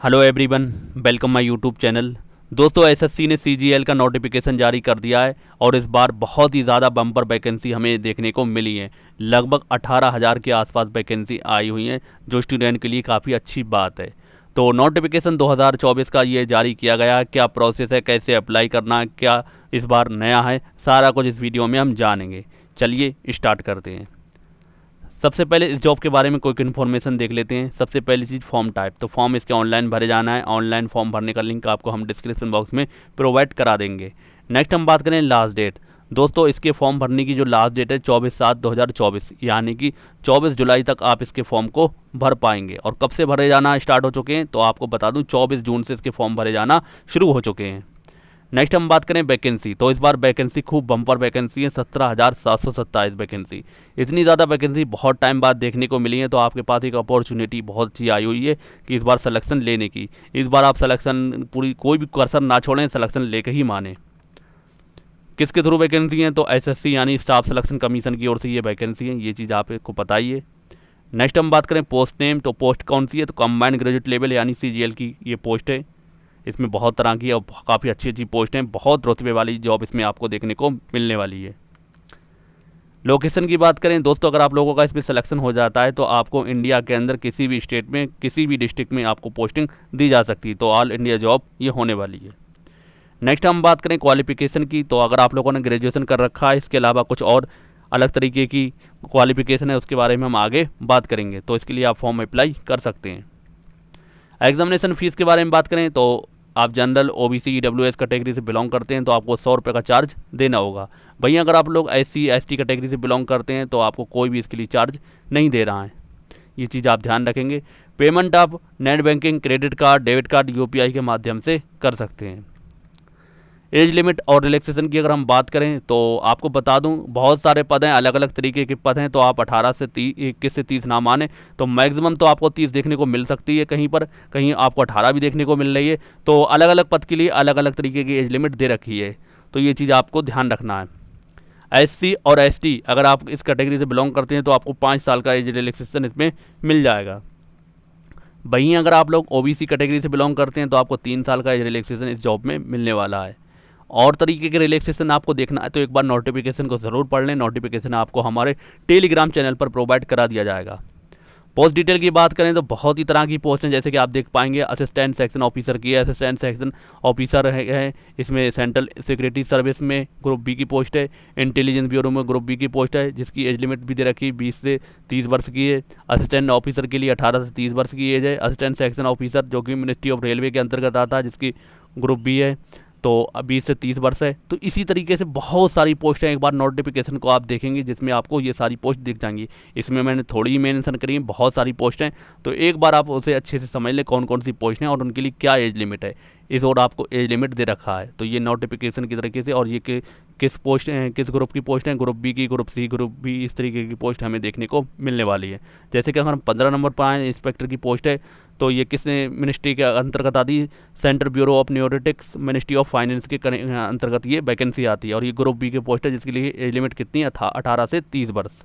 Hello everyone, welcome my YouTube channel. दोस्तों, SSC ने CGL का नोटिफिकेशन जारी कर दिया है और इस बार बहुत ही ज़्यादा बम्पर वैकेंसी हमें देखने को मिली है। लगभग 18,000 के आसपास वैकेंसी आई हुई हैं, जो स्टूडेंट के लिए काफ़ी अच्छी बात है। तो नोटिफिकेशन 2024 का ये जारी किया गया है। क्या प्रोसेस है, कैसे अप्लाई करना है, क्या इस बार नया है, सारा कुछ इस वीडियो में हम जानेंगे। चलिए स्टार्ट करते हैं। सबसे पहले इस जॉब के बारे में कोई इन्फॉर्मेशन देख लेते हैं। सबसे पहली चीज़ फॉर्म टाइप। तो फॉर्म इसके ऑनलाइन भरे जाना है। ऑनलाइन फॉर्म भरने का लिंक आपको हम डिस्क्रिप्शन बॉक्स में प्रोवाइड करा देंगे। नेक्स्ट हम बात करें लास्ट डेट। दोस्तों, इसके फॉर्म भरने की जो लास्ट डेट है 24/7/2024, यानी कि 24 जुलाई तक आप इसके फॉर्म को भर पाएंगे। और कब से भरे जाना स्टार्ट हो चुके हैं तो आपको बता दूं 24 जून से इसके फॉर्म भरे जाना शुरू हो चुके हैं। नेक्स्ट हम बात करें वैकेंसी। तो इस बार वैकेंसी खूब बम्पर वैकेंसी है, 17,727 वैकेंसी। इतनी ज़्यादा वैकेंसी बहुत टाइम बाद देखने को मिली है, तो आपके पास एक अपॉर्चुनिटी बहुत अच्छी आई हुई है कि इस बार सिलेक्शन लेने की। इस बार आप सिलेक्शन पूरी कोई भी कसर ना छोड़ें, सिलेक्शन लेकर ही माने। किसके थ्रू वैकेंसी है? तो एसएससी यानी स्टाफ सिलेक्शन कमीशन की ओर से ये वैकेंसी है, ये चीज़ आपको पता ही है। नेक्स्ट हम बात करें पोस्ट नेम। तो पोस्ट कौन सी है? तो कंबाइंड ग्रेजुएट लेवल यानी सीजीएल की ये पोस्ट है। इसमें बहुत तरह की और काफ़ी अच्छी अच्छी पोस्ट हैं, बहुत रुतबे वाली जॉब इसमें आपको देखने को मिलने वाली है। लोकेशन की बात करें दोस्तों, अगर आप लोगों का इसमें सिलेक्शन हो जाता है तो आपको इंडिया के अंदर किसी भी स्टेट में, किसी भी डिस्ट्रिक्ट में आपको पोस्टिंग दी जा सकती है। तो ऑल इंडिया जॉब ये होने वाली है। नेक्स्ट हम बात करें क्वालिफिकेशन की। तो अगर आप लोगों ने ग्रेजुएशन कर रखा है, इसके अलावा कुछ और अलग तरीके की क्वालिफिकेशन है, उसके बारे में हम आगे बात करेंगे। तो इसके लिए आप फॉर्म अप्लाई कर सकते हैं। एग्जामिनेशन फ़ीस के बारे में बात करें तो आप जनरल, ओबीसी, ईडब्ल्यूएस कैटेगरी से बिलोंग करते हैं तो आपको 100 रुपये का चार्ज देना होगा। भैया अगर आप लोग एससी एसटी कैटेगरी से बिलोंग करते हैं तो आपको कोई भी इसके लिए चार्ज नहीं दे रहा है। ये चीज़ आप ध्यान रखेंगे। पेमेंट आप net banking, credit card, debit card, UPI के माध्यम से कर सकते हैं। एज लिमिट और रिलैक्सेशन की अगर हम बात करें तो आपको बता दूं बहुत सारे पद हैं, अलग अलग तरीके के पद हैं। तो आप 21 से 30 ना माने तो मैक्सिमम तो आपको 30 देखने को मिल सकती है, कहीं पर कहीं आपको 18 भी देखने को मिल रही है। तो अलग अलग पद के लिए अलग अलग तरीके की एज लिमिट दे रखी है, तो ये चीज़ आपको ध्यान रखना है। एससी और एसटी अगर आप इस कैटेगरी से बिलोंग करते हैं तो आपको 5 साल का एज रिलैक्सेशन इसमें मिल जाएगा। वहीं अगर आप लोग ओबीसी कैटेगरी से बिलोंग करते हैं तो आपको 3 साल का एज रिलैक्सेशन इस जॉब में मिलने वाला है। और तरीके के रिलैक्सेशन आपको देखना है तो एक बार नोटिफिकेशन को ज़रूर पढ़ लें। नोटिफिकेशन आपको हमारे टेलीग्राम चैनल पर प्रोवाइड करा दिया जाएगा। पोस्ट डिटेल की बात करें तो बहुत ही तरह की पोस्ट हैं, जैसे कि आप देख पाएंगे असिस्टेंट सेक्शन ऑफिसर की है, असिस्टेंट सेक्शन ऑफिसर है। इसमें सेंट्रल सिक्योरिटी सर्विस में ग्रुप बी की पोस्ट है। इंटेलिजेंस ब्यूरो में ग्रुप बी की पोस्ट है, जिसकी एज लिमिट भी दे रखी 20 से 30 वर्ष की है। असिस्टेंट ऑफिसर के लिए 18 से 30 वर्ष की एज है। असिस्टेंट सेक्शन ऑफिसर जो कि मिनिस्ट्री ऑफ रेलवे के अंतर्गत आता है, जिसकी ग्रुप बी है, तो 20 से 30 वर्ष है। तो इसी तरीके से बहुत सारी पोस्ट हैं, एक बार नोटिफिकेशन को आप देखेंगे जिसमें आपको ये सारी पोस्ट दिख जाएंगी। इसमें मैंने थोड़ी ही मेंशन करी है, बहुत सारी पोस्ट हैं, तो एक बार आप उसे अच्छे से समझ लें कौन कौन सी पोस्ट हैं और उनके लिए क्या एज लिमिट है। इस और आपको एज लिमिट दे रखा है, तो ये नोटिफिकेशन की तरीके से। और ये किस पोस्ट हैं, किस ग्रुप की पोस्ट हैं, ग्रुप बी की, ग्रुप सी, ग्रुप बी, इस तरीके की पोस्ट हमें देखने को मिलने वाली है। जैसे कि अगर हम 15 नंबर पर आए, इंस्पेक्टर की पोस्ट है, तो ये किस मिनिस्ट्री के अंतर्गत आती है? Central bureau of neurotics, ministry of finance के अंतर्गत ये वैकेंसी आती है। और ये ग्रुप बी के पोस्ट है, जिसके लिए एज लिमिट कितनी है? 18 से 30 वर्ष।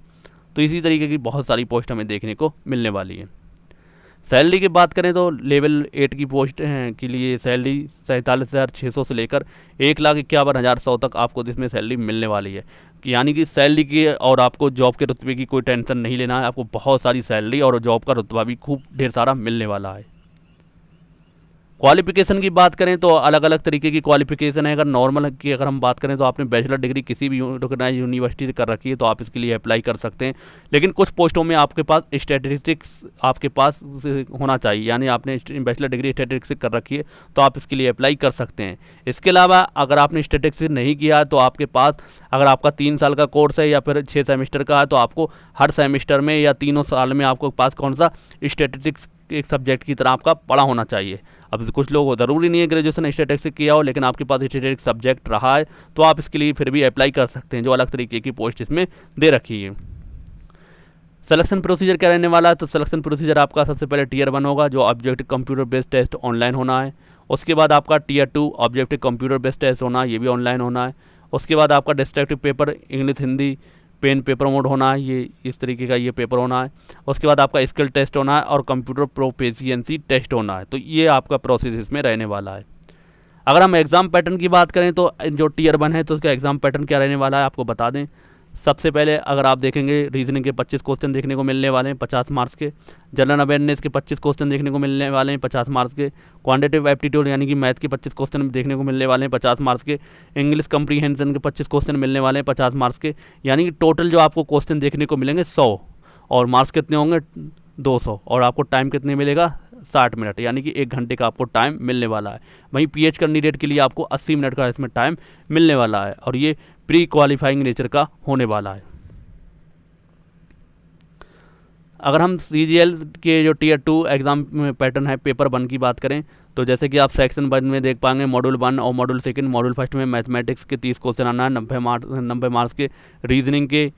तो इसी तरीके की बहुत सारी पोस्ट हमें देखने को मिलने वाली है। सैलरी की बात करें तो लेवल 8 की पोस्ट के लिए सैलरी 47,600 से लेकर 1,51,100 तक आपको इसमें सैलरी मिलने वाली है। यानी कि सैलरी की और आपको जॉब के रुतबे की कोई टेंशन नहीं लेना है। आपको बहुत सारी सैलरी और जॉब का रुतबा भी खूब ढेर सारा मिलने वाला है। क्वालिफिकेशन की बात करें तो अलग अलग तरीके की क्वालिफिकेशन है। अगर नॉर्मल की अगर हम बात करें तो आपने बैचलर डिग्री किसी भी रिकॉग्नाइज यूनिवर्सिटी से कर रखी है तो आप इसके लिए अप्लाई कर सकते हैं। लेकिन कुछ पोस्टों में आपके पास स्टैटिस्टिक्स आपके पास होना चाहिए, यानी आपने बैचलर डिग्री स्टैटिस्टिक्स से कर रखी है तो आप इसके लिए अप्लाई कर सकते हैं। इसके अलावा अगर आपने स्टैटिस्टिक्स नहीं किया तो आपके पास, अगर आपका 3 साल का कोर्स है या फिर 6 सेमेस्टर का है, तो आपको हर सेमेस्टर में या तीनों साल में आपको पास कौन सा स्टैटिस्टिक्स एक सब्जेक्ट की तरह आपका पढ़ा होना चाहिए। अब कुछ लोग ज़रूरी नहीं है ग्रेजुएशन स्टैटिस्टिक्स से किया हो, लेकिन आपके पास स्टैटिस्टिक्स सब्जेक्ट रहा है तो आप इसके लिए फिर भी अप्लाई कर सकते हैं, जो अलग तरीके की पोस्ट इसमें दे रखी है। सिलेक्शन प्रोसीजर क्या रहने वाला है? तो सिलेक्शन प्रोसीजर आपका सबसे पहले टियर 1 होगा, जो objective computer based test online होना है। उसके बाद आपका tier 2 objective computer based test होना है, ये भी ऑनलाइन होना है। उसके बाद आपका descriptive paper English, Hindi, pen paper mode होना है, ये इस तरीके का ये पेपर होना है। उसके बाद आपका स्किल टेस्ट होना है और कंप्यूटर प्रोफिशिएंसी टेस्ट होना है। तो ये आपका प्रोसेस इसमें रहने वाला है। अगर हम एग्ज़ाम पैटर्न की बात करें तो जो टियर 1 है तो उसका एग्ज़ाम पैटर्न क्या रहने वाला है आपको बता दें। सबसे पहले अगर आप देखेंगे रीजनिंग के 25 क्वेश्चन देखने को मिलने वाले हैं 50 मार्क्स के। जनरल अवेयरनेस के 25 क्वेश्चन देखने को मिलने वाले हैं 50 मार्क्स के। क्वांटिटेटिव एप्टीट्यूड यानी कि मैथ के 25 क्वेश्चन देखने को मिलने वाले हैं 50 मार्क्स के। इंग्लिश कंप्रीहेंशन के 25 क्वेश्चन मिलने वाले हैं 50 मार्क्स के। यानी कि टोटल जो आपको क्वेश्चन देखने को मिलेंगे 100 और मार्क्स कितने होंगे 200 और आपको टाइम कितने मिलेगा 60 मिनट, यानी कि 1 घंटे का आपको टाइम मिलने वाला है। वहीं पीएच कैंडिडेट के लिए आपको 80 मिनट का इसमें टाइम मिलने वाला है और ये प्री क्वालिफाइंग नेचर का होने वाला है। अगर हम सीजीएल के जो टियर 2 एग्ज़ाम पैटर्न है पेपर 1 की बात करें तो जैसे कि आप सेक्शन 1 में देख पाएंगे मॉड्यूल 1 और मॉड्यूल 2 मॉड्यूल 1 में मैथमेटिक्स के 30 क्वेश्चन आना है 90 मार्क्स के। रीजनिंग के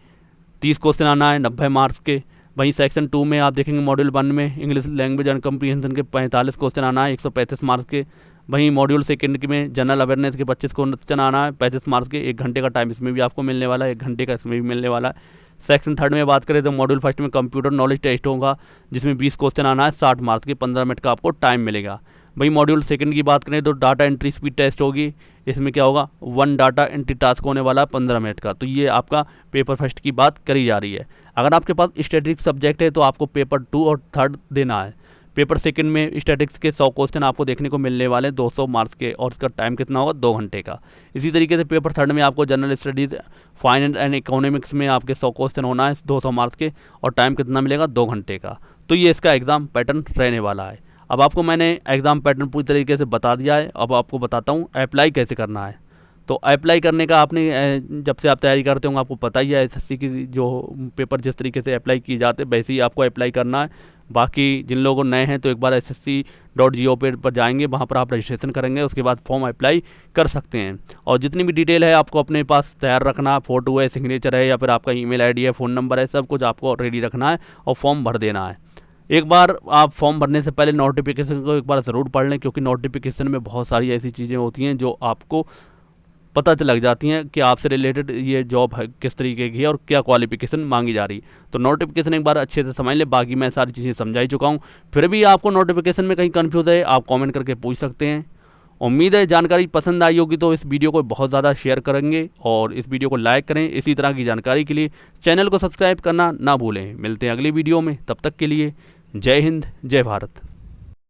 30 क्वेश्चन आना है 90 मार्क्स के। वहीं सेक्शन 2 में आप देखेंगे मॉड्यूल 1 में इंग्लिश लैंग्वेज एंड कम्प्रीहेंशन के 45 क्वेश्चन आना है 135 मार्क्स के। वहीं मॉड्यूल 2 में जनरल अवेयरनेस के 25 क्वेश्चन आना है 35 मार्क्स के। 1 घंटे का टाइम इसमें भी आपको मिलने वाला है, 1 घंटे का इसमें भी मिलने वाला है। सेक्शन 3 में बात करें तो मॉड्यूल 1 में कंप्यूटर नॉलेज टेस्ट होगा जिसमें 20 क्वेश्चन आना है 60 मार्क्स के, 15 मिनट का आपको टाइम मिलेगा। वहीं मॉड्यूल 2 की बात करें तो डाटा एंट्री स्पीड टेस्ट होगी, इसमें क्या होगा 1 डाटा एंट्री टास्क होने वाला है 15 मिनट का। तो ये आपका पेपर 1 की बात करी जा रही है। अगर आपके पास स्टैटिस्टिक्स सब्जेक्ट है तो आपको पेपर 2 और 3 देना है। पेपर 2 में स्टैटिस्टिक्स के 100 क्वेश्चन आपको देखने को मिलने वाले 200 मार्क्स के और इसका टाइम कितना होगा 2 घंटे का। इसी तरीके से पेपर 3 में आपको general studies finance and economics में आपके 100 क्वेश्चन होना है 200 मार्क्स के और टाइम कितना मिलेगा 2 घंटे का। तो ये इसका एग्ज़ाम पैटर्न रहने वाला है। अब आपको मैंने एग्ज़ाम पैटर्न पूरी तरीके से बता दिया है। अब आपको बताता हूँ अप्लाई कैसे करना है। तो अप्लाई करने का आपने जब से आप तैयारी करते होंगे आपको पता ही है एसएससी की जो पेपर जिस तरीके से अप्लाई किए जाते हैं वैसे ही आपको अप्लाई करना है। बाकी जिन लोगों नए हैं तो एक बार ssc.gov पर जाएंगे, वहाँ पर आप रजिस्ट्रेशन करेंगे, उसके बाद फॉर्म अप्लाई कर सकते हैं। और जितनी भी डिटेल है आपको अपने पास तैयार रखना है, फ़ोटो है, सिग्नेचर है या फिर आपका ईमेल आईडी है, फ़ोन नंबर है, सब कुछ आपको रेडी रखना है और फॉर्म भर देना है। एक बार आप फॉर्म भरने से पहले नोटिफिकेशन को एक बार ज़रूर पढ़ लें क्योंकि नोटिफिकेशन में बहुत सारी ऐसी चीज़ें होती हैं जो आपको पता चल जाती हैं कि आपसे रिलेटेड ये जॉब है किस तरीके की है और क्या क्वालिफिकेशन मांगी जा रही। तो नोटिफिकेशन एक बार अच्छे से समझ ले। बाकी मैं सारी चीज़ें समझा ही चुका हूँ। फिर भी आपको नोटिफिकेशन में कहीं कन्फ्यूज़ है आप कमेंट करके पूछ सकते हैं। उम्मीद है जानकारी पसंद आई होगी तो इस वीडियो को बहुत ज़्यादा शेयर करेंगे और इस वीडियो को लाइक करें। इसी तरह की जानकारी के लिए चैनल को सब्सक्राइब करना ना भूलें। मिलते हैं अगली वीडियो में, तब तक के लिए जय हिंद जय भारत।